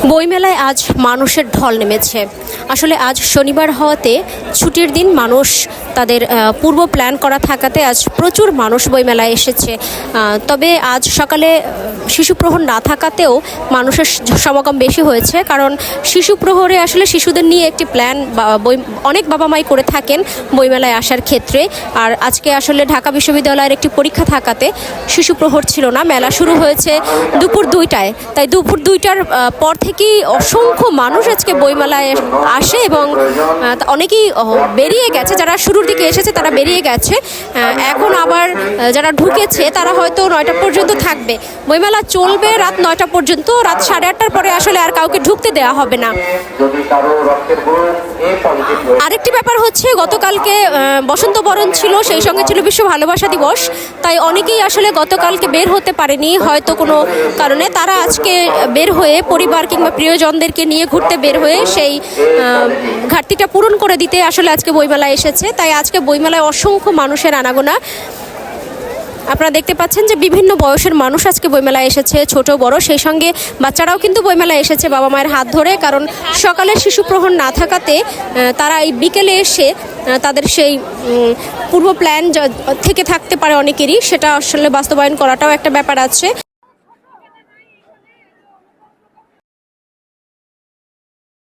বইমেলায় আজ মানুষের ঢল নেমেছে। আসলে আজ শনিবার হওয়াতে ছুটির দিন, মানুষ তাদের পূর্ব প্ল্যান করা থাকাতে আজ প্রচুর মানুষ বইমেলায় এসেছে। তবে আজ সকালে শিশু প্রহর না থাকাতেও মানুষের সমাগম বেশি হয়েছে, কারণ শিশু প্রহরে আসলে শিশুদের নিয়ে একটি প্ল্যান অনেক বাবা মাই করে থাকেন বইমেলায় আসার ক্ষেত্রে। আর আজকে আসলে ঢাকা বিশ্ববিদ্যালয়ের একটি পরীক্ষা থাকাতে শিশু প্রহর ছিল না। মেলা শুরু হয়েছে দুপুর 2টায়, তাই দুপুর 2টার পর থেকেই অসংখ্য মানুষ আজকে বইমেলায় আসে এবং অনেকেই বেরিয়ে গেছে। যারা শুরুর দিকে এসেছে তারা বেরিয়ে গেছে, এখন আবার যারা ঢুকেছে তারা হয়তো 9টা পর্যন্ত থাকবে। বইমেলা চলবে রাত 9টা পর্যন্ত। রাত 8:30টার পরে আসলে আর কাউকে ঢুকতে দেওয়া হবে না। আরেকটি ব্যাপার হচ্ছে, গতকালকে বসন্ত বরণ ছিল, সেই সঙ্গে ছিল বিশ্ব ভালোবাসা দিবস, তাই অনেকেই আসলে গতকালকে বের হতে পারেনি হয়তো কোনো কারণে। তারা আজকে বের হয়ে পরিবার কিংবা প্রিয়জনদেরকে নিয়ে ঘুরতে বের হয়ে সেই ঘাটতিটা পূরণ করে দিতে আসলে আজকে বইমেলায় এসেছে। তাই আজকে বইমেলায় অসংখ্য মানুষের আনাগোনা। আপনারা দেখতে পাচ্ছেন যে বিভিন্ন বয়সের মানুষ আজকে বইমেলায় এসেছে, ছোট বড়, সেই সঙ্গে বাচ্চারাও কিন্তু বইমেলায় এসেছে বাবা মায়ের হাত ধরে। কারণ সকালে শিশু প্রহর না থাকাতে তারা এই বিকেলে এসে তাদের সেই পূর্ব প্ল্যান থেকে থাকতে পারে অনেকেরই, সেটা আসলে বাস্তবায়ন করাটাও একটা ব্যাপার আছে।